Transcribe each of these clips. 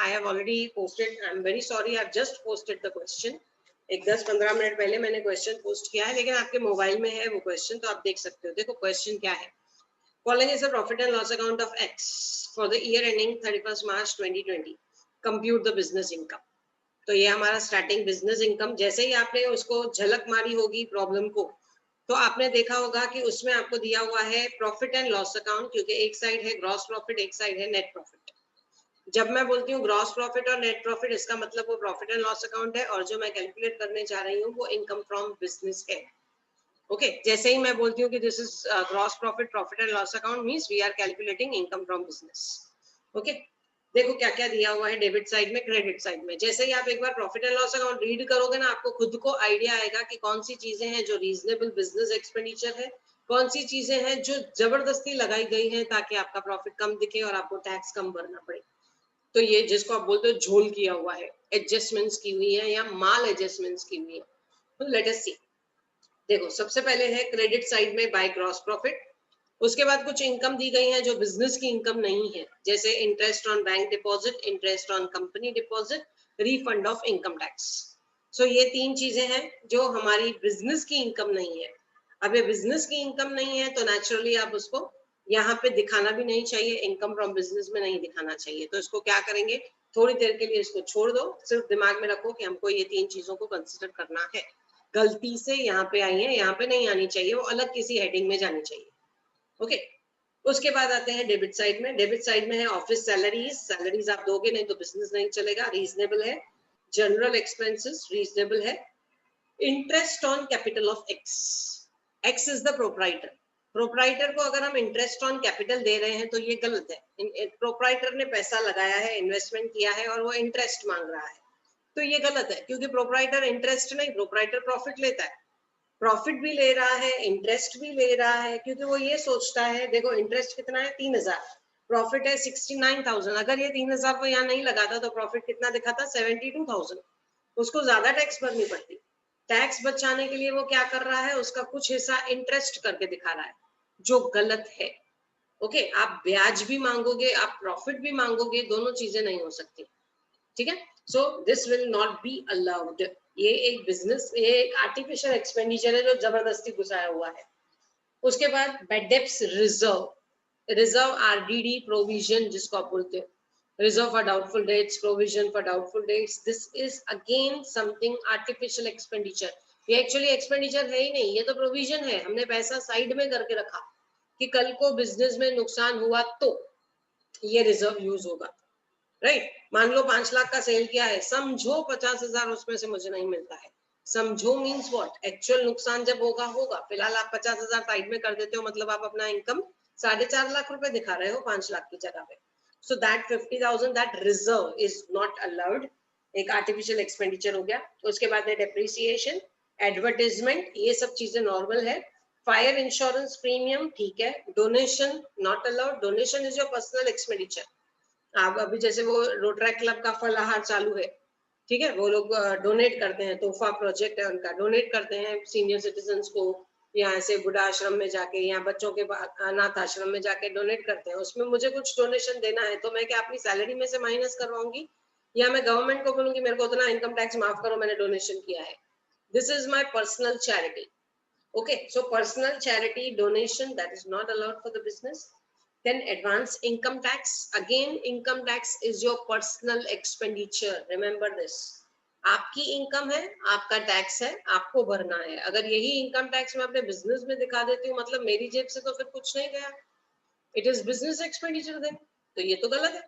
I have already posted, I am very sorry, I have just posted the question. एक 10-15 minute पहले मैंने question post किया है, लेकिन आपके मोबाइल में है वो क्वेश्चन, तो आप देख सकते हो। देखो क्वेश्चन क्या है। Following is a profit and loss account of X for the year ending 31st March 2020. Compute the business income. तो ये हमारा स्टार्टिंग बिजनेस इनकम। जैसे ही आपने उसको झलक मारी होगी प्रॉब्लम को, तो आपने देखा होगा कि उसमें आपको दिया हुआ है प्रॉफिट एंड लॉस अकाउंट, क्योंकि एक साइड है ग्रॉस प्रॉफिट, एक साइड है नेट प्रॉफिट। जब मैं बोलती हूँ ग्रॉस प्रॉफिट और नेट प्रॉफिट, इसका मतलब वो प्रॉफिट एंड लॉस अकाउंट है, और जो मैं कैलकुलेट करने जा रही हूँ वो इनकम फ्रॉम बिजनेस है। ओके, जैसे ही मैं बोलती हूँ कि this is gross profit, profit and loss account means we are calculating income from business. Okay, देखो क्या क्या दिया हुआ है डेबिट साइड में, क्रेडिट साइड में। जैसे ही आप एक बार profit and loss account read करोगे ना, आपको खुद को आइडिया आएगा कि कौन सी चीजें हैं जो रीजनेबल बिजनेस एक्सपेंडिचर है, कौन सी चीजें हैं जो जबरदस्ती लगाई गई हैं ताकि आपका प्रॉफिट कम दिखे और आपको टैक्स कम भरना पड़े। तो ये जिसको आप बोलते हो झोल किया हुआ है, एडजस्टमेंट्स की हुई है या माल एडजस्टमेंट्स की हुई है। तो लेट अस सी। देखो सबसे पहले है क्रेडिट साइड में बाय ग्रॉस प्रॉफिट। उसके बाद कुछ इनकम दी गई है जो बिजनेस की इनकम नहीं है, जैसे interest on bank deposit, interest on company deposit, refund of income tax. So ये तीन चीजें हैं जो हमारी बिजनेस की इनकम नहीं है। अब ये बिजनेस की इनकम नहीं है तो नेचुरली आप उसको यहाँ पे दिखाना भी नहीं चाहिए, इनकम फ्रॉम बिजनेस में नहीं दिखाना चाहिए। तो इसको क्या करेंगे, थोड़ी देर के लिए इसको छोड़ दो, सिर्फ दिमाग में रखो कि हमको ये तीन चीजों को कंसिडर करना है। गलती से यहाँ पे आई है, यहाँ पे नहीं आनी चाहिए, वो अलग किसी हेडिंग में जानी चाहिए। ओके, उसके बाद आते हैं डेबिट साइड में। डेबिट साइड में है ऑफिस सैलरीज, सैलरीज आप दोगे नहीं तो बिजनेस नहीं चलेगा, रीजनेबल है। जनरल एक्सपेंसेस रीजनेबल है। Interest on capital of x, x is the proprietor. Proprietor को अगर हम इंटरेस्ट ऑन कैपिटल दे रहे हैं तो ये गलत है। प्रोप्राइटर ने पैसा लगाया है, इन्वेस्टमेंट किया है और वो इंटरेस्ट मांग रहा है, तो ये गलत है, क्योंकि प्रोप्राइटर इंटरेस्ट नहीं, प्रोप्राइटर प्रॉफिट लेता है। प्रॉफिट भी ले रहा है, इंटरेस्ट भी ले रहा है, क्योंकि वो ये सोचता है, देखो इंटरेस्ट कितना है 3000, प्रॉफिट है 69,000। अगर ये 3000 को यहाँ नहीं लगाता तो प्रॉफिट कितना दिखाता, 72,000। उसको ज्यादा टैक्स भरनी पड़ती। टैक्स बचाने के लिए वो क्या कर रहा है, उसका कुछ हिस्सा इंटरेस्ट करके दिखा रहा है, जो गलत है। ओके, आप ब्याज भी मांगोगे, आप प्रॉफिट भी मांगोगे, दोनों चीजें नहीं हो सकती। ठीक है, so this will not be allowed. ये एक बिजनेस, ये एक आर्टिफिशियल एक्सपेंडिचर है जो जबरदस्ती घुसाया हुआ है। उसके बाद bad debts reserve, reserve RDD provision जिसको आप बोलते हो, reserve for doubtful debts, provision for doubtful debts, this is again something artificial expenditure. ये एक्चुअली एक्सपेंडिचर है ही नहीं, ये तो प्रोविजन है। हमने पैसा साइड में करके रखा कि कल को बिजनेस में नुकसान हुआ तो ये रिजर्व यूज होगा। राइट, मान लो 5 लाख का सेल किया है, समझो 50,000 उसमें से मुझे नहीं मिलता है। समझो मीन्स व्हाट, एक्चुअल नुकसान जब होगा होगा। फिलहाल आप 50,000 साइड में कर देते हो, मतलब आप अपना इनकम 4.5 लाख रुपए दिखा रहे हो 5 लाख की जगह पे। So that 50,000 that reserve is not allowed, एक आर्टिफिशियल एक्सपेंडिचर हो गया। उसके बाद है डेप्रिसिएशन, एडवर्टाइजमेंट, ये सब चीजें नॉर्मल है। फायर इंश्योरेंस प्रीमियम ठीक है। Donation not allowed, donation is your personal expenditure. आप अभी जैसे वो रोटरी क्लब का फलाहार चालू है, ठीक है, वो लोग डोनेट करते हैं, तोहफा प्रोजेक्ट है उनका, डोनेट करते हैं सीनियर सिटीजन्स को, या ऐसे बुढ़ा आश्रम में जाके या बच्चों के अनाथ आश्रम में जाके डोनेट करते हैं। उसमें मुझे कुछ डोनेशन देना है तो मैं क्या अपनी सैलरी में से माइनस करवाऊंगी, या मैं गवर्नमेंट को बोलूंगी मेरे को उतना इनकम टैक्स माफ करो, मैंने डोनेशन किया है। This is my personal charity. Okay, so personal charity donation that is not allowed for the business. Then advance income tax. Again, income tax is your personal expenditure. Remember this. आपकी income है, आपका tax है, आपको भरना है। अगर यही income tax मैं अपने बिजनेस में दिखा देती हूँ, मतलब मेरी जेब से तो फिर कुछ नहीं गया, it is business expenditure then, तो ये तो गलत है।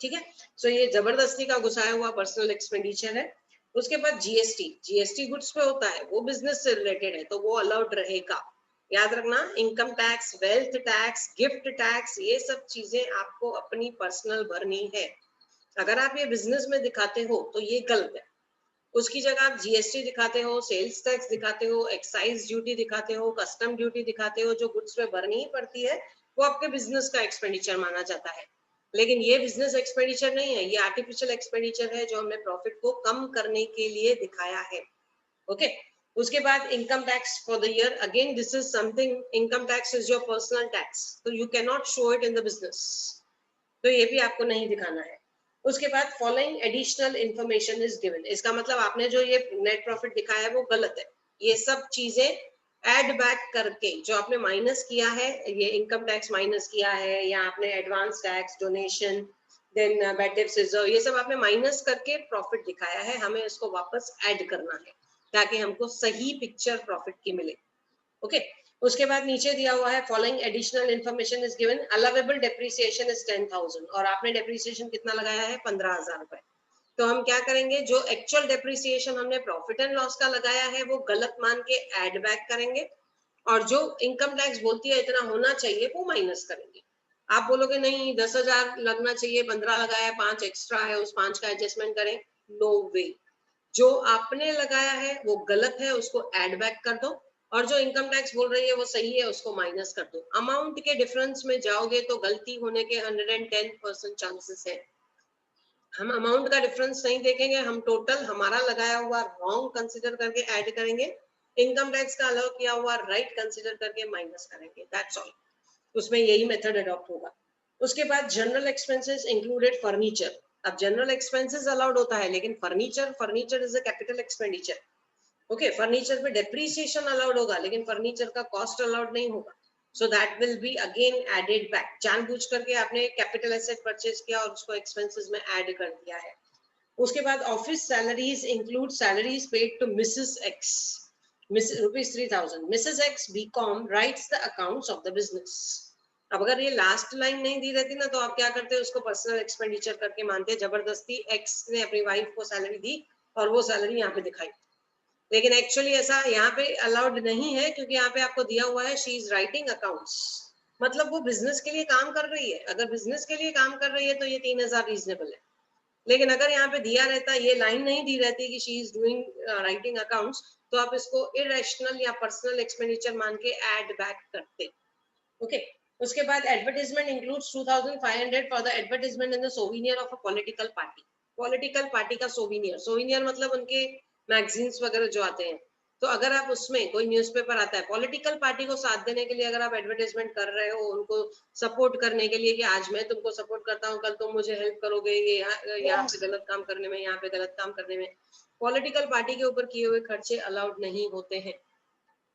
ठीक है, सो ये जबरदस्ती का घुसाया हुआ पर्सनल एक्सपेंडिचर है। उसके बाद जीएसटी, जीएसटी गुड्स पे होता है, वो बिजनेस से रिलेटेड है तो वो अलाउड रहेगा। याद रखना, income tax, wealth tax, gift tax, ये सब चीजें आपको अपनी पर्सनल भरनी है। अगर आप ये बिजनेस में दिखाते हो तो ये गलत है। उसकी जगह आप जीएसटी दिखाते हो, सेल्स टैक्स दिखाते हो, एक्साइज ड्यूटी दिखाते हो, कस्टम ड्यूटी दिखाते हो, जो गुड्स में भरनी ही पड़ती है, वो आपके बिजनेस का एक्सपेंडिचर माना जाता है। लेकिन ये बिजनेस एक्सपेंडिचर नहीं है, ये आर्टिफिशियल एक्सपेंडिचर है जो हमने प्रॉफिट को कम करने के लिए दिखाया है। ओके, उसके बाद income tax for the year, again this is something, income tax is your personal tax, तो you can not show it in the business, तो ये भी आपको नहीं दिखाना है। उसके बाद following additional information is given, इसका मतलब आपने जो ये नेट प्रॉफिट दिखाया है वो गलत है। ये सब चीजें एड बैक करके जो आपने माइनस किया है, ये इनकम टैक्स माइनस किया है या आपने advance tax, donation, then bad debt reserve, ये सब आपने माइनस करके प्रॉफिट दिखाया है, हमें इसको वापस ऐड करना है ताकि हमको सही पिक्चर प्रॉफिट की मिले। ओके उसके बाद नीचे दिया हुआ है following additional information is given, allowable depreciation is 10,000 और आपने डेप्रिसिएशन कितना लगाया है 15,000 रुपए। तो हम क्या करेंगे, जो एक्चुअल डेप्रिसिएशन हमने प्रॉफिट एंड लॉस का लगाया है वो गलत मान के ऐड बैक करेंगे और जो इनकम टैक्स बोलती है इतना होना चाहिए वो माइनस करेंगे। आप बोलोगे नहीं 10,000 लगना चाहिए, 15 लगाया, 5 एक्स्ट्रा है, उस 5 का एडजस्टमेंट करें, नो वे। जो आपने लगाया है वो गलत है, उसको ऐड बैक कर दो और जो इनकम टैक्स बोल रही है वो सही है, उसको माइनस कर दो। अमाउंट के डिफरेंस में जाओगे तो गलती होने के 110% चांसेस है। हम अमाउंट का डिफरेंस नहीं देखेंगे, हम टोटल हमारा लगाया हुआ रॉन्ग कंसिडर करके ऐड करेंगे, इनकम टैक्स का अलाउ किया हुआ राइट कंसिडर करके माइनस करेंगे, दैट्स ऑल। उसमें यही मेथड अडॉप्ट होगा। उसके बाद जनरल एक्सपेंसेस इंक्लूडेड फर्नीचर। अब जनरल एक्सपेंसेस अलाउड होता है लेकिन furniture is a capital expenditure. Okay furniture पे डेप्रीसिएशन अलाउड होगा लेकिन फर्नीचर का कॉस्ट अलाउड नहीं होगा, so that will be again added back. जानबूझ करके आपने कैपिटल एसेट परचेज किया और उसको एक्सपेंसेस में ऐड कर दिया है। उसके बाद office salaries include salaries paid to Mrs X, rupees 3,000, Mrs X BCom writes the accounts of the business. अब अगर ये लास्ट लाइन नहीं दी रहती ना तो आप क्या करते, उसको पर्सनल एक्सपेंडिचर करके मानते, जबरदस्ती एक्स ने अपनी वाइफ को सैलरी दी और वो सैलरी यहाँ पे दिखाई, लेकिन एक्चुअली ऐसा यहाँ पे अलाउड नहीं है क्योंकि यहाँ पे आपको दिया हुआ है शी इज राइटिंग अकाउंट्स, मतलब वो बिजनेस के लिए काम कर रही है। अगर बिजनेस के लिए काम कर रही है तो ये 3,000 रीजनेबल है, लेकिन अगर यहाँ पे दिया रहता, ये लाइन नहीं दी रहती कि she is doing writing accounts, तो आप इसको इरेशनल या पर्सनल एक्सपेंडिचर मान के ऐड बैक करते। ओके उसके बाद advertisement includes 2,500 for the advertisement in the souvenir of a political party. Political party का सोविनियर, सोविनियर मतलब उनके मैगजीन्स वगैरह जो आते हैं, तो अगर आप उसमें कोई न्यूज़पेपर आता है, पॉलिटिकल पार्टी को साथ देने के लिए अगर आप एडवर्टाइजमेंट कर रहे हो, उनको सपोर्ट करने के लिए कि आज मैं तुमको सपोर्ट करता हूँ, कल तुम मुझे हेल्प करोगे, ये यहाँ पे गलत काम करने में, यहाँ पे गलत काम करने में, पॉलिटिकल पार्टी के ऊपर किए हुए खर्चे अलाउड नहीं होते हैं।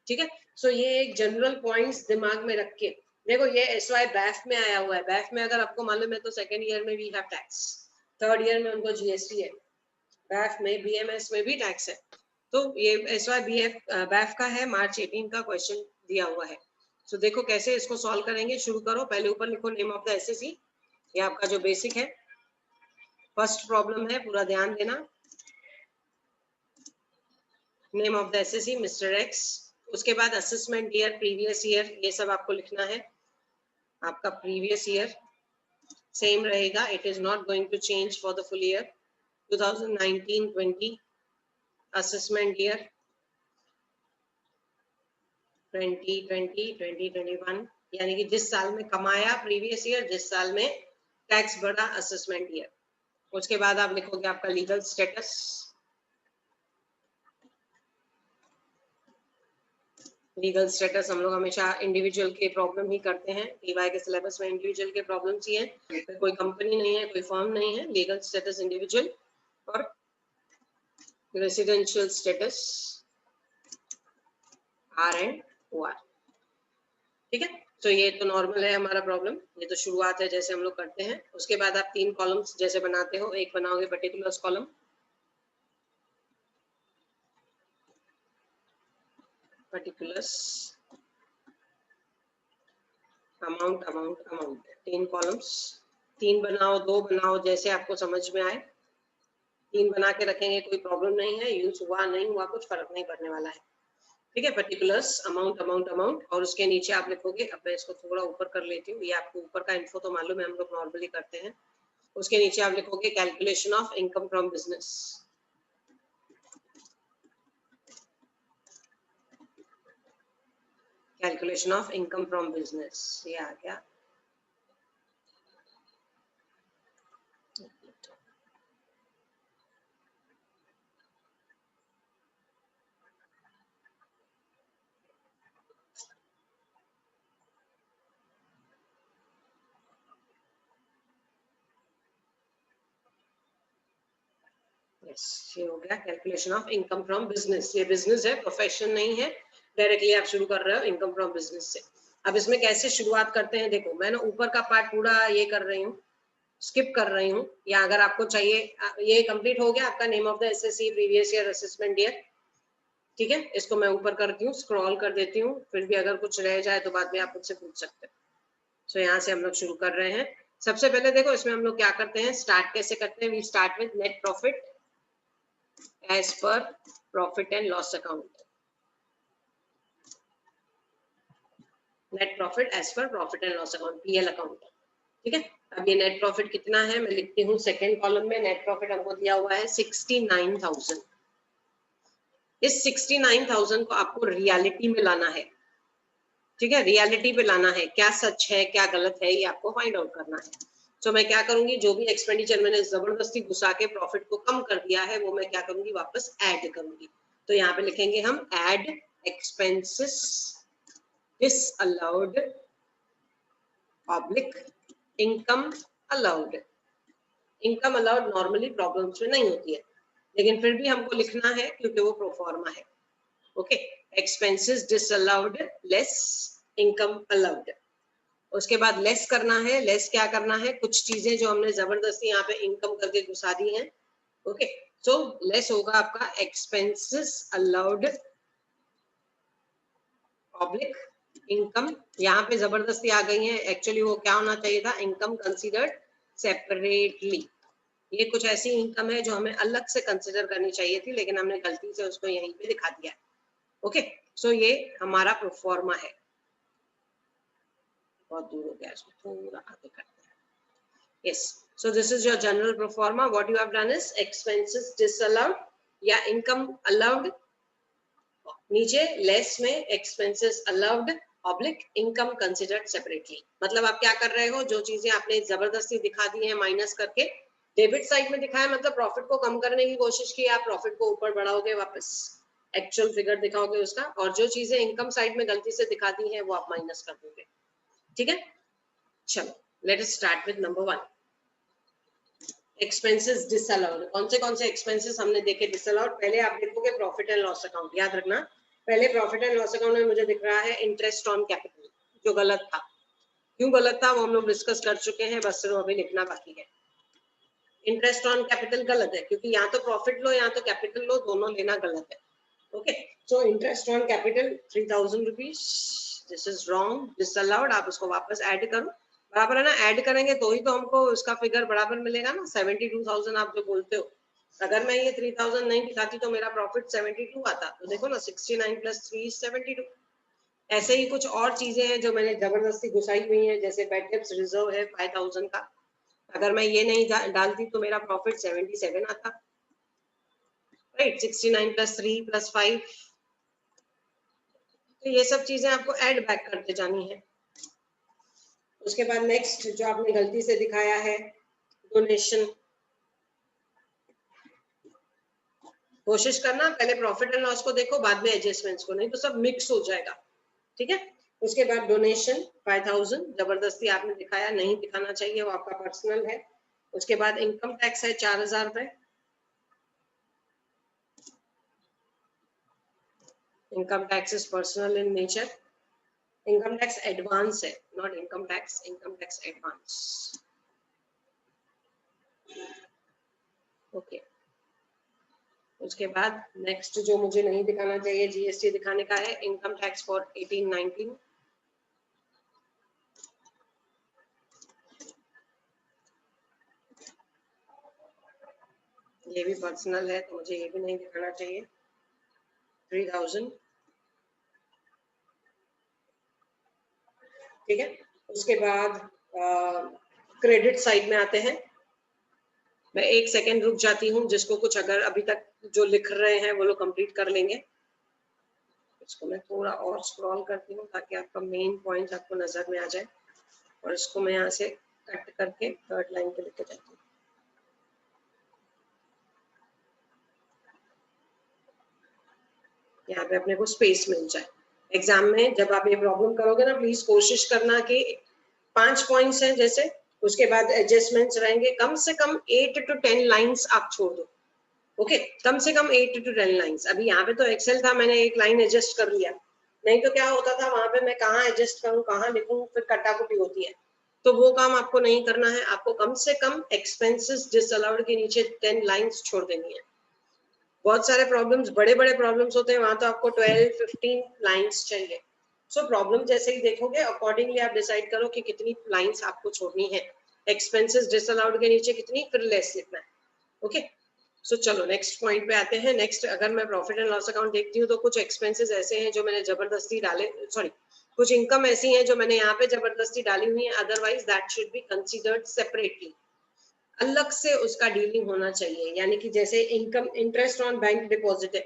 ठीक है, सो ये एक जनरल पॉइंट्स दिमाग में रख के देखो, ये SY बैफ में आया हुआ है। बैफ में अगर आपको मालूम है तो सेकेंड ईयर में भी है टैक्स, थर्ड ईयर में उनको GST है, बैफ में BMS में भी टैक्स है। तो ये SY बैफ का है, मार्च 18 का क्वेश्चन दिया हुआ है। सो देखो कैसे इसको सॉल्व करेंगे, शुरू करो। पहले ऊपर लिखो नेम ऑफ द SSC, ये आपका जो बेसिक है, फर्स्ट प्रॉब्लम है, पूरा ध्यान देना। Name of the SSC mister x, उसके बाद असेसमेंट ईयर, प्रीवियस ईयर, ये सब आपको लिखना है। आपका प्रीवियस ईयर सेम रहेगा, it is not going to change for the full year 2019-20। Assessment year 2020-2021, यानी कि जिस साल में कमाया प्रीवियस ईयर, जिस साल में टैक्स बढ़ा असेसमेंट ईयर। उसके बाद आप लिखोगे आपका लीगल स्टेटस। लीगल स्टेटस हम लोग हमेशा इंडिविजुअल के प्रॉब्लम ही करते हैं, TY के सिलेबस में इंडिविजुअल के प्रॉब्लम्स ही है, कोई कंपनी नहीं है, कोई फर्म नहीं है। लीगल स्टेटस इंडिविजुअल और रेसिडेंशियल स्टेटस R&OR। ठीक है, तो ये तो नॉर्मल है हमारा प्रॉब्लम, ये तो शुरुआत है जैसे हम लोग करते हैं। उसके बाद आप 3 कॉलम्स जैसे बनाते हो, एक बनाओगे particulars column, particulars, amount, amount, amount, 3 columns, 3 बनाओ, 2 बनाओ, जैसे आपको समझ में आए। 3 बना के रखेंगे, कोई प्रॉब्लम नहीं है, यूज हुआ नहीं हुआ कुछ फर्क नहीं पड़ने वाला है। ठीक है, पर्टिकुलर्स, अमाउंट, अमाउंट, अमाउंट, और उसके नीचे आप लिखोगे, अब मैं इसको थोड़ा ऊपर कर लेती हूँ, ये आपको ऊपर का इन्फो तो मालूम है, हम लोग नॉर्मली करते हैं। उसके नीचे आप लिखोगे calculation of income from business. Calculation of income from business, ये आ गया। यस, ये हो गया calculation of income from business. ये बिजनेस है, प्रोफेशन नहीं है, डायरेक्टली आप शुरू कर रहे हो इनकम फ्रॉम बिजनेस से। अब इसमें कैसे शुरुआत करते हैं, देखो मैं ना ऊपर का पार्ट पूरा ये कर रही हूँ, स्किप कर रही हूँ, या अगर आपको चाहिए, ये कंप्लीट हो गया आपका name of the assessee previous year assessment year, ठीक है। इसको मैं ऊपर करती हूँ, स्क्रॉल कर देती हूँ, फिर भी अगर कुछ रह जाए तो बाद में आप मुझसे पूछ सकते हैं। सो यहाँ से हम लोग शुरू कर रहे हैं। सबसे पहले देखो इसमें हम लोग क्या करते हैं, स्टार्ट कैसे करते हैं, we start with net profit as per profit and loss account. Net profit as per profit and loss account, PL account, ठीक है। अब ये नेट प्रॉफिट कितना है, मैं लिखती हूँ सेकेंड कॉलम में, नेट प्रॉफिट हमको दिया हुआ है 69,000। इस 69,000 को आपको रियलिटी में लाना है, ठीक है, रियलिटी पे लाना है, क्या सच है क्या गलत है ये आपको फाइंड आउट करना है। तो मैं क्या करूंगी, जो भी एक्सपेंडिचर मैंने जबरदस्ती घुसा के प्रॉफिट को कम कर दिया है वो मैं क्या करूंगी, वापस ऐड करूंगी। तो यहाँ पे लिखेंगे हम add expenses disallowed oblique income allowed. Income allowed normally problems में नहीं होती है, लेकिन फिर भी हमको लिखना है क्योंकि वो प्रोफॉर्मा है। Okay, expenses disallowed less income allowed. उसके बाद लेस करना है, लेस क्या करना है, कुछ चीजें जो हमने जबरदस्ती यहाँ पे इनकम करके घुसा दी हैं। ओके, सो लेस होगा आपका एक्सपेंसेस अलाउड ऑब्लिक इनकम। यहाँ पे जबरदस्ती आ गई है, एक्चुअली वो क्या होना चाहिए था, इनकम कंसीडर्ड सेपरेटली। ये कुछ ऐसी इनकम है जो हमें अलग से कंसीडर करनी चाहिए थी, लेकिन हमने गलती से उसको यहीं पे दिखा दिया। ओके, सो ये हमारा प्रोफॉर्मा है। बहुत दूर हो गया, इसको थोड़ा आगे करते हैं। Yes, so this is your general proforma. What you have done is expenses disallowed या इनकम अलाउड, नीचे लेस में expenses allowed oblique income considered separately. मतलब आप क्या कर रहे हो, जो चीजें आपने जबरदस्ती दिखा दी है माइनस करके डेबिट साइड में दिखाया, मतलब प्रॉफिट को कम करने की कोशिश की, आप प्रॉफिट को ऊपर बढ़ाओगे, वापस एक्चुअल फिगर दिखाओगे उसका, और जो चीजें इनकम साइड में गलती से दिखा दी है वो आप माइनस कर दोगे, ठीक है। चलो let us start with number 1, expenses disallowed. कौन से एक्सपेंसेस हमने देखे डिसअलाउड, पहले आप देखोगे प्रॉफिट एंड लॉस अकाउंट, याद रखना पहले प्रॉफिट एंड लॉस अकाउंट में मुझे दिख रहा है इंटरेस्ट ऑन कैपिटल, जो गलत था। क्यों गलत था वो हम लोग डिस्कस कर चुके हैं, बस सिर्फ अभी लिखना बाकी है। इंटरेस्ट ऑन कैपिटल गलत है, क्योंकि यहाँ तो प्रॉफिट लो यहाँ तो कैपिटल लो, दोनों लेना गलत है। Okay, so interest on capital 3,000 rupees, this is wrong, disallowed. आप उसको वापस ऐड करो, बराबर है ना, ऐड करेंगे तो ही तो हमको उसका फिगर बराबर मिलेगा ना, 72,000 आप जो बोलते हो। अगर मैं ये 3,000 नहीं दिखाती तो मेरा प्रॉफिट 72 आता, तो देखो ना 69 + 3 = 72। ऐसे ही कुछ और चीजें हैं जो मैंने जबरदस्ती घुसाई हुई हैं, जैसे बैड डेब्ट्स रिजर्व है 5,000 का, अगर मैं ये नहीं डालती तो मेरा प्रॉफिट 77 आता, राइट, 69 + 3 + 5। तो ये सब चीजें आपको ऐड बैक करते जानी है। उसके बाद नेक्स्ट जो आपने गलती से दिखाया है डोनेशन, कोशिश करना पहले प्रॉफिट एंड लॉस को देखो बाद में एडजस्टमेंट्स को, नहीं तो सब मिक्स हो जाएगा, ठीक है। उसके बाद डोनेशन 5,000 जबरदस्ती आपने दिखाया, नहीं दिखाना चाहिए, वो आपका पर्सनल है। उसके बाद इनकम टैक्स है 4,000 रुपए, income tax is personal in nature. Income tax advance है, not income tax, income tax advance. Okay, उसके बाद नेक्स्ट जो मुझे नहीं दिखाना चाहिए, जीएसटी दिखाने का है, इनकम टैक्स फॉर 18-19। ये भी पर्सनल है तो मुझे ये भी नहीं दिखाना चाहिए, 3,000, ठीक है। उसके बाद क्रेडिट साइड में आते हैं। मैं एक सेकेंड रुक जाती हूँ, जिसको कुछ अगर अभी तक जो लिख रहे हैं वो लोग कंप्लीट कर लेंगे। इसको मैं थोड़ा और स्क्रॉल करती हूँ ताकि आपका मेन पॉइंट आपको नजर में आ जाए, और इसको मैं यहाँ से कट करके थर्ड लाइन पे लेके जाती हूँ। यहाँ पे अपने को स्पेस मिल जाए। एग्जाम में जब आप ये प्रॉब्लम करोगे ना, प्लीज कोशिश करना कि 5 पॉइंट्स हैं जैसे, उसके बाद एडजस्टमेंट्स रहेंगे, कम से कम 8 to 10 लाइंस आप छोड़ दो, ओके कम से कम 8 to 10 लाइंस। अभी यहाँ पे तो एक्सेल था, मैंने एक लाइन एडजस्ट कर लिया, नहीं तो क्या होता था वहां पे मैं कहाँ एडजस्ट करूँ कहाँ लिखूं, फिर कटाकुटी होती है। तो वो काम आपको नहीं करना है, आपको कम से कम एक्सपेंसेस डिसअलाउड के नीचे 10 लाइंस छोड़ देनी है। बहुत सारे प्रॉब्लम्स, बड़े बड़े प्रॉब्लम्स होते हैं, वहां तो आपको 12-15 लाइंस चाहिए। सो प्रॉब्लम जैसे ही देखोगे अकॉर्डिंगली आप डिसाइड करो कि कितनी लाइंस आपको छोड़नी है, एक्सपेंसेस डिसअलाउड के नीचे कितनी, फिर लेस लिखना है। ओके सो चलो नेक्स्ट पॉइंट पे आते हैं। नेक्स्ट अगर मैं प्रॉफिट एंड लॉस अकाउंट देखती हूँ तो कुछ एक्सपेंसेस ऐसे हैं जो मैंने जबरदस्ती डाले, सॉरी कुछ इनकम ऐसी है जो मैंने यहाँ पे जबरदस्ती डाली हुई है, otherwise that should be considered separately, अलग से उसका डीलिंग होना चाहिए। यानी कि जैसे income, interest on bank deposit है,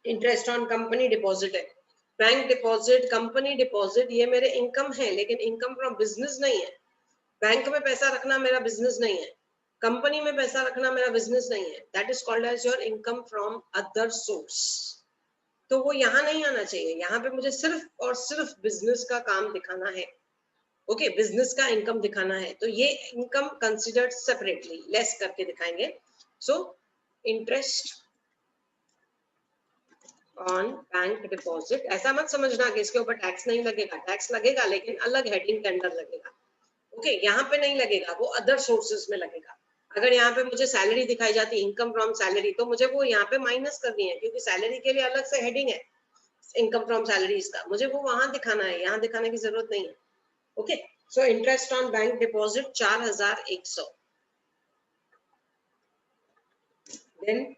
इंटरेस्ट ऑन कंपनी डिपॉजिट है, बैंक डिपॉजिट, कंपनी डिपॉजिट, ये मेरे इनकम है, लेकिन इनकम फ्रॉम बिजनेस नहीं है। बैंक में पैसा रखना मेरा बिजनेस नहीं है, कंपनी में पैसा रखना मेरा बिजनेस नहीं है, that is called as your income from other source. तो वो यहाँ नहीं आना चाहिए, यहाँ पे मुझे सिर्फ और सिर्फ बिजनेस का काम दिखाना है। ओके बिजनेस का इनकम दिखाना है, तो ये इनकम कंसिडर्ड सेपरेटली, लेस करके दिखाएंगे। सो इंटरेस्ट ऑन बैंक डिपॉजिट, ऐसा मत समझना कि इसके ऊपर टैक्स नहीं लगेगा, टैक्स लगेगा लेकिन अलग हेडिंग के अंडर लगेगा। ओके यहाँ पे नहीं लगेगा, वो अदर सोर्सेज में लगेगा। अगर यहाँ पे मुझे सैलरी दिखाई जाती, इनकम फ्रॉम सैलरी, तो मुझे वो यहाँ पे माइनस करनी है, क्योंकि सैलरी के लिए अलग से हेडिंग है इनकम फ्रॉम सैलरीज का, मुझे वो वहां दिखाना है, यहाँ दिखाने की जरूरत नहीं है। Okay so interest on bank deposit 4100, then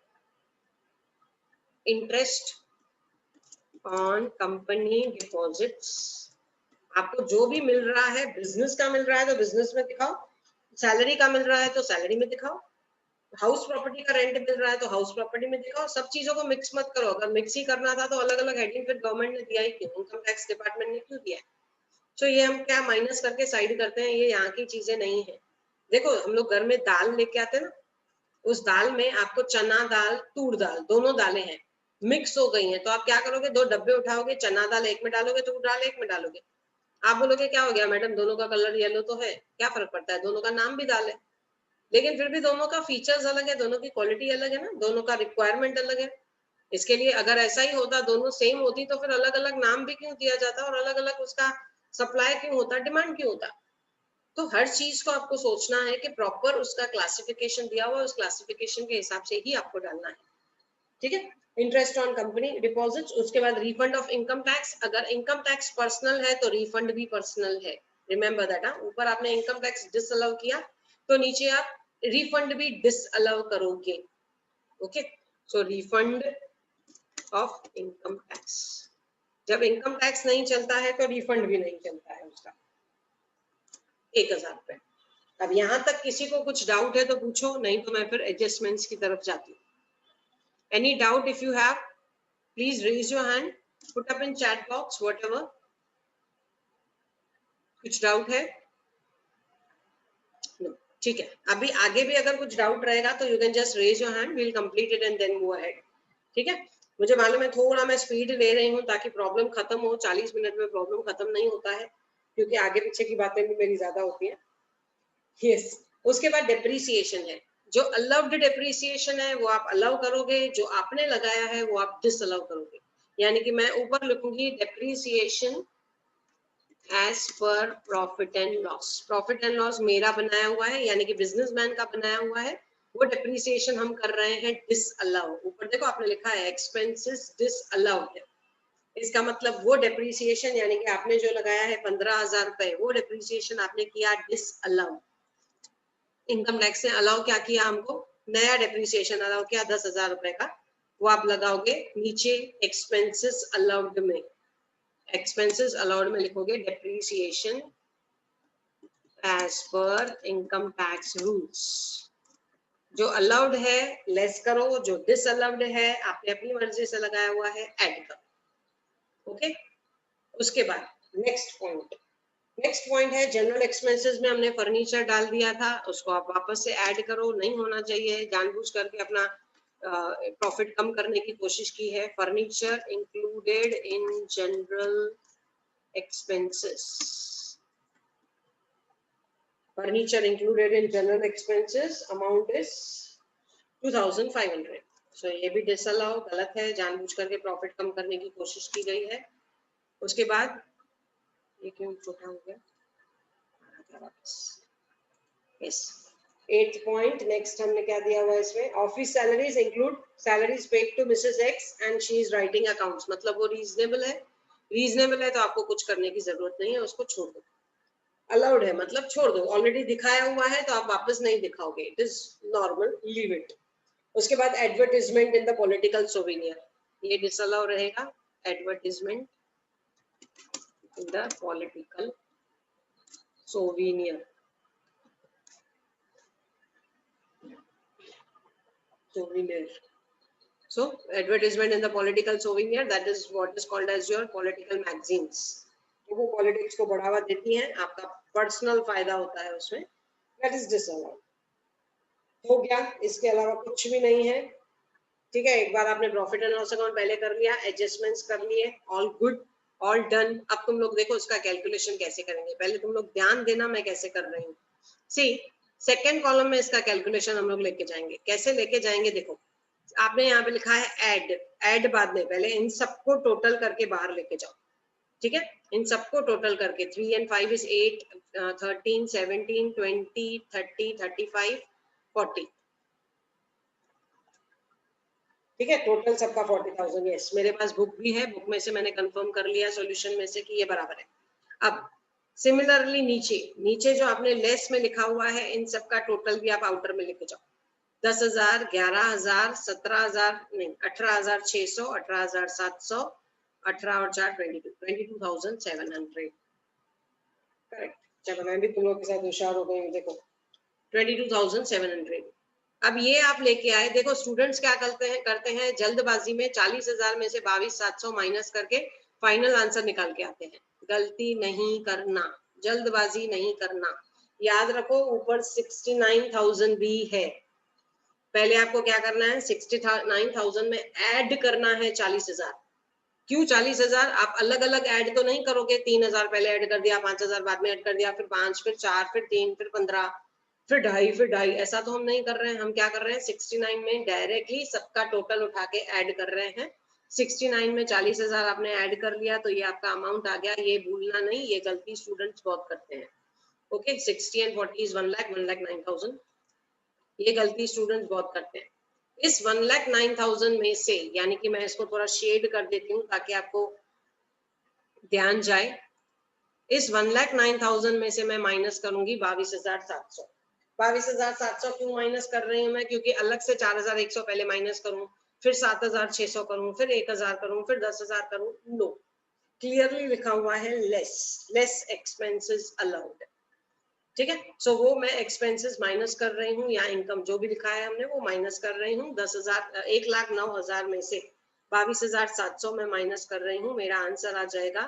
interest on company deposits, आपको जो भी मिल रहा है, बिजनेस का मिल रहा है तो बिजनेस में दिखाओ, सैलरी का मिल रहा है तो सैलरी में दिखाओ, हाउस प्रॉपर्टी का रेंट मिल रहा है तो हाउस प्रॉपर्टी में दिखाओ। सब चीजों को मिक्स मत करो, अगर मिक्स ही करना था तो अलग अलग हेडिंग फिर गवर्नमेंट ने दिया ही क्यों, इनकम टैक्स डिपार्टमेंट ने क्यों दिया है। तो ये हम क्या माइनस करके साइड करते हैं, ये यहाँ की चीजें नहीं है। देखो हम लोग घर में दाल लेके आते हैं ना, उस दाल में आपको चना दाल, तूर दाल, दोनों दालें हैं, मिक्स हो गई हैं, तो आप क्या करोगे, 2 डब्बे उठाओगे, चना दाल एक में डालोगे, तूर दाल एक में डालोगे। आप बोलोगे क्या हो गया मैडम, दोनों का कलर येलो तो है, क्या फर्क पड़ता है, दोनों का नाम भी दाल है, लेकिन फिर भी दोनों का फीचर्स अलग है, दोनों की क्वालिटी अलग है ना, दोनों का रिक्वायरमेंट अलग है। इसके लिए अगर ऐसा ही होता, दोनों सेम होती, तो फिर अलग अलग नाम भी क्यों दिया जाता और अलग अलग उसका सप्लाई क्यों होता, डिमांड क्यों होता। तो हर चीज को आपको सोचना है कि प्रॉपर उसका क्लासिफिकेशन दिया हुआ, उस क्लासिफिकेशन के हिसाब से ही आपको डालना है। ठीक है, इंटरेस्ट ऑन कंपनी डिपॉजिट्स, उसके बाद रिफंड ऑफ इनकम टैक्स, अगर इनकम टैक्स पर्सनल है तो रिफंड भी पर्सनल है, रिमेंबर दैट। ऊपर आपने इनकम टैक्स डिसअलाउ किया तो नीचे आप रिफंड भी डिसअलाउ करोगे। Okay so refund of income tax, जब इनकम टैक्स नहीं चलता है तो रिफंड भी नहीं चलता है उसका, 1000 रुपए। अब यहाँ तक किसी को कुछ डाउट है तो पूछो, नहीं तो मैं फिर एडजस्टमेंट्स की तरफ जाती हूँ। Any doubt if you have, please raise your hand, put up in chat box whatever. कुछ डाउट है? नो ठीक है, अभी आगे भी अगर कुछ डाउट रहेगा तो you can just raise your hand, we will complete it and then move ahead. ठीक है, मुझे मालूम है थोड़ा मैं स्पीड ले रही हूँ ताकि प्रॉब्लम खत्म हो, 40 मिनट में प्रॉब्लम खत्म नहीं होता है, क्योंकि आगे पीछे की बातें भी मेरी ज्यादा होती है। यस उसके बाद डेप्रीसिएशन है, जो अलाउड डेप्रीसिएशन है वो आप अलाउ करोगे, जो आपने लगाया है वो आप डिसअलाउ करोगे। यानी कि मैं ऊपर लिखूंगी depreciation as per profit and loss, profit and loss मेरा बनाया हुआ है, यानी कि बिजनेसमैन का बनाया हुआ है, वो डेप्रीसिएशन हम कर रहे हैं डिसअलाउ। ऊपर देखो आपने लिखा है एक्सपेंसेस डिसअलाउड है, इसका मतलब वो डेप्रीसिएशन, यानी कि आपने जो लगाया है 15,000 रुपए, वो डेप्रीसिएशन आपने किया डिसअलाउ। इनकम टैक्स ने अलाउ क्या किया, हमको नया डेप्रीसिएशन अलाउ किया 10,000 रुपए का, वो आप लगाओगे नीचे एक्सपेंसेस अलाउड में, एक्सपेंसेस अलाउड में लिखोगे depreciation as per income tax rules. जो अलाउड है लेस करो, जो डिसअलाउड है आपने अपनी मर्जी से लगाया हुआ है ऐड करो। ओके उसके बाद नेक्स्ट पॉइंट, नेक्स्ट पॉइंट है जनरल एक्सपेंसेस में हमने फर्नीचर डाल दिया था, उसको आप वापस से ऐड करो, नहीं होना चाहिए, जानबूझ करके अपना प्रॉफिट कम करने की कोशिश की है। Furniture included in general expenses, furniture included in general expenses, amount is 2500। सो ये भी डिसअलाउ, गलत है, जानबूझ करके प्रॉफिट कम करने की कोशिश की गई है। उसके बाद ये क्यों छोटा हो गया, यस 8th पॉइंट। नेक्स्ट हमने क्या दिया हुआ है इसमें, office salaries include salaries paid to Mrs X and she is writing accounts, मतलब वो रीजनेबल है। रीजनेबल है तो आपको कुछ करने की जरूरत नहीं है, उसको छोड़ दो। अलाउड है मतलब छोड़ दो, ऑलरेडी दिखाया हुआ है तो आप वापस नहीं दिखाओगे, it is normal, leave it. उसके बाद advertisement in the political souvenir, ये डिसअलाउ रहेगा। Advertisement in the political souvenir, souvenir. So advertisement in the political souvenir, that is what is called as your political magazines. तो वो politics को बढ़ावा देती हैं, आपका पर्सनल फायदा होता है उसमें, that is disallowed. हो गया, इसके अलावा कुछ भी नहीं है। ठीक है, एक बार आपने प्रॉफिट एंड लॉस अकाउंट पहले कर लिया, एडजस्टमेंट्स कर लिए, ऑल गुड, ऑल डन। अब तुम लोग देखो इसका कैलकुलेशन कैसे करेंगे, पहले तुम लोग ध्यान देना मैं कैसे कर रही हूँ। सी सेकेंड कॉलम में इसका कैलकुलेशन हम लोग लेके जाएंगे, कैसे लेके जाएंगे देखो, आपने यहाँ पे लिखा है ऐड बाद में, पहले इन सबको टोटल करके बाहर लेके जाओ। ठीक है, इन सबको टोटल करके 3 and 5 is 8, 13, 17, 20, 30, 35, 40। ठीक है, टोटल सबका 40,000। यस, मेरे पास बुक भी है, बुक में से मैंने कंफर्म कर लिया सॉल्यूशन में से कि ये बराबर है। अब सिमिलरली नीचे नीचे जो आपने लेस में लिखा हुआ है, इन सबका टोटल भी आप आउटर में लेके जाओ। 10,000, 11,000, 17,000 नहीं, 18,600, 18,700, 18 और 4 22, 22,700। करेक्ट। चलो मैं भी तुम लोगों के साथ होशियार हो गई हूँ, देखो 22,700। अब ये आप लेके आए, देखो स्टूडेंट्स क्या करते हैं जल्दबाजी में 40,000 में से 22,700 माइनस करके फाइनल आंसर निकाल के आते हैं। गलती नहीं करना, जल्दबाजी नहीं करना। याद रखो ऊपर 69,000 भी है, पहले आपको क्या करना है 69,000 में ऐड करना है 40,000। क्यों 40,000? आप अलग अलग ऐड तो नहीं करोगे, 3,000 पहले ऐड कर दिया, 5,000 बाद में ऐड कर दिया, फिर 5, फिर 4, फिर 3, फिर 15, फिर 2.5, फिर 2.5, ऐसा तो हम नहीं कर रहे हैं। हम क्या कर रहे हैं 69 में डायरेक्टली सबका टोटल उठा के ऐड कर रहे हैं। 69 में 40,000 आपने ऐड कर लिया तो ये आपका अमाउंट आ गया, ये भूलना नहीं, ये गलती स्टूडेंट्स बहुत करते हैं। ओके, 60 and 40 is 1 lakh, 1,09,000, ये गलती स्टूडेंट्स बहुत करते हैं। इस 1,09,000 में से, यानी कि मैं इसको थोड़ा शेड कर देती हूँ ताकि आपको ध्यान जाए, इस 1,09,000 में से मैं माइनस करूंगी 22,700। 22,700 क्यों माइनस कर रही हूँ मैं? क्योंकि अलग से 4,100 पहले माइनस करूं, फिर 7,600 करूं, फिर 1,000 करूं, फिर 10,000 करूं। नो, क्लियरली लिखा हुआ है लेस एक्सपेंसेस अलाउड। ठीक है, सो वो मैं एक्सपेंसेस माइनस कर रही हूँ, या इनकम जो भी लिखा है हमने वो माइनस कर रही हूँ। 1,09,000 में से 22,700 में माइनस कर रही हूँ, मेरा आंसर आ जाएगा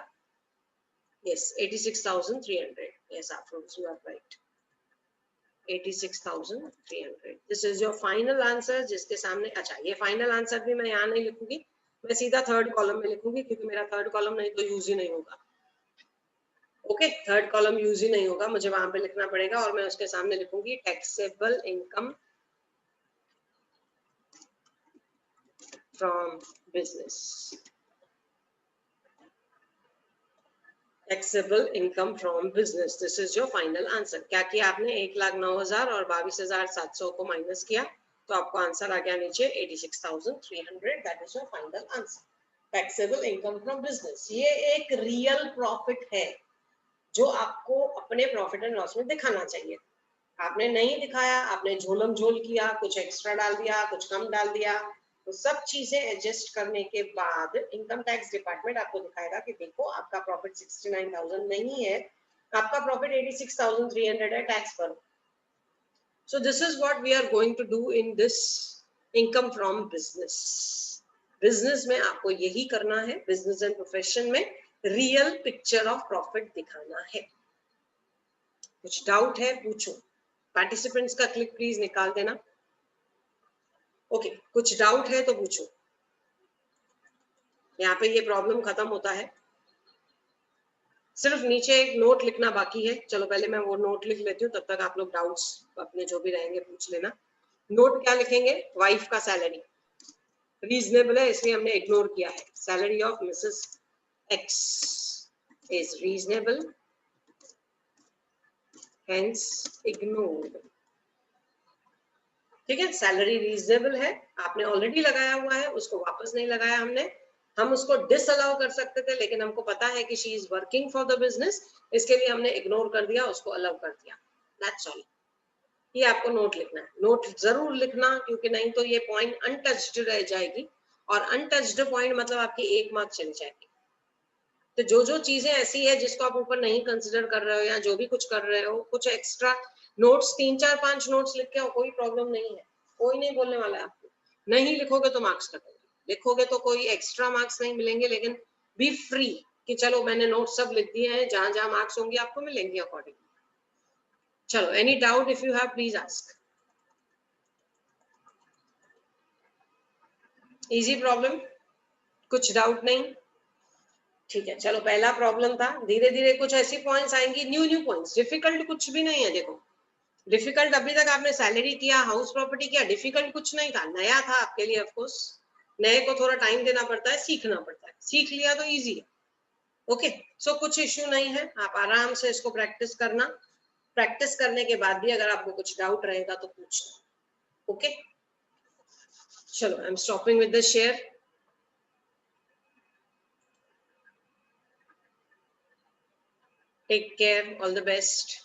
yes 86,300। Yes Afroz you are right, 86,300। This is your final answer, जिसके सामने, अच्छा ये फाइनल आंसर भी मैं यहाँ नहीं लिखूंगी, मैं सीधा थर्ड कॉलम में लिखूंगी, क्योंकि मेरा थर्ड कॉलम नहीं तो यूज ही नहीं होगा। ओके, थर्ड कॉलम यूज ही नहीं होगा, मुझे वहां पे लिखना पड़ेगा, और मैं उसके सामने लिखूंगी taxable income from business. Taxable income from business, this is your final answer. क्या किया आपने, 1,09,000 और 22,700 को माइनस किया, तो आपको आंसर आ गया नीचे 86,300। That is your final answer, taxable income from business. ये एक रियल प्रॉफिट है जो आपको अपने प्रॉफिट एंड लॉस में दिखाना चाहिए। आपने नहीं दिखाया, आपने झोलम झोल किया, कुछ एक्स्ट्रा डाल दिया, कुछ कम डाल दिया, तो सब चीजें एडजस्ट करने के बाद इनकम टैक्स डिपार्टमेंट आपको दिखाएगा कि देखो आपका प्रॉफिट 69,000 नहीं है, आपका प्रॉफिट 86,300 है, टैक्स पर। So this is what we are going to do in this income from business. Business में आपको यही करना है, बिजनेस एंड प्रोफेशन में रियल पिक्चर ऑफ प्रॉफिट दिखाना है। कुछ डाउट है पूछो, पार्टिसिपेंट्स का क्लिक प्लीज निकाल देना। ओके, कुछ डाउट है तो पूछो, यहाँ पे ये प्रॉब्लम खत्म होता है। सिर्फ नीचे एक नोट लिखना बाकी है, चलो पहले मैं वो नोट लिख लेती हूँ, तब तक आप लोग डाउट्स अपने जो भी रहेंगे पूछ लेना। नोट क्या लिखेंगे, वाइफ का सैलरी रीजनेबल है इसलिए हमने इग्नोर किया है, salary of Mrs x is reasonable hence ignored. ठीक है, सैलरी रीजनेबल है, आपने ऑलरेडी लगाया हुआ है, उसको वापस नहीं लगाया हमने, हम उसको डिसअलाउ कर सकते थे लेकिन हमको पता है कि she is working for the business, इसके लिए हमने इग्नोर कर दिया, उसको अलाउ कर दिया, दैट्स ऑल। ये आपको नोट लिखना है, नोट जरूर लिखना क्योंकि नहीं तो ये पॉइंट अनटच्ड रह जाएगी और अनटच्ड पॉइंट मतलब आपकी 1 मार्क चली जाएगी। तो जो जो चीजें ऐसी है जिसको आप ऊपर नहीं कंसिडर कर रहे हो या जो भी कुछ कर रहे हो, कुछ एक्स्ट्रा नोट्स 3 4 5 नोट्स लिख के आओ, कोई प्रॉब्लम नहीं है, कोई नहीं बोलने वाला है आपको। नहीं लिखोगे तो मार्क्स कटेंगे, लिखोगे तो कोई एक्स्ट्रा मार्क्स नहीं मिलेंगे, लेकिन बी फ्री कि चलो मैंने नोट सब लिख दिए हैं, जहां जहां मार्क्स होंगे आपको मिलेंगे अकॉर्डिंग। चलो, any doubt if you have please ask. Easy problem, कुछ डाउट नहीं? ठीक है, चलो पहला प्रॉब्लम था, धीरे धीरे कुछ ऐसी पॉइंट्स आएंगी, न्यू पॉइंट्स, डिफिकल्ट कुछ भी नहीं है। देखो डिफिकल्ट अभी तक आपने सैलरी किया, हाउस प्रॉपर्टी किया, डिफिकल्ट कुछ नहीं था, नया था आपके लिए। ऑफ कोर्स नए को थोड़ा टाइम देना पड़ता है, सीखना पड़ता है, सीख लिया तो इजी है। ओके, सो कुछ इश्यू नहीं है, आप आराम से इसको प्रैक्टिस करना, प्रैक्टिस करने के बाद भी अगर आपको कुछ डाउट रहेगा तो पूछना। ओके, चलो I am stopping with the share. Take care, all the best.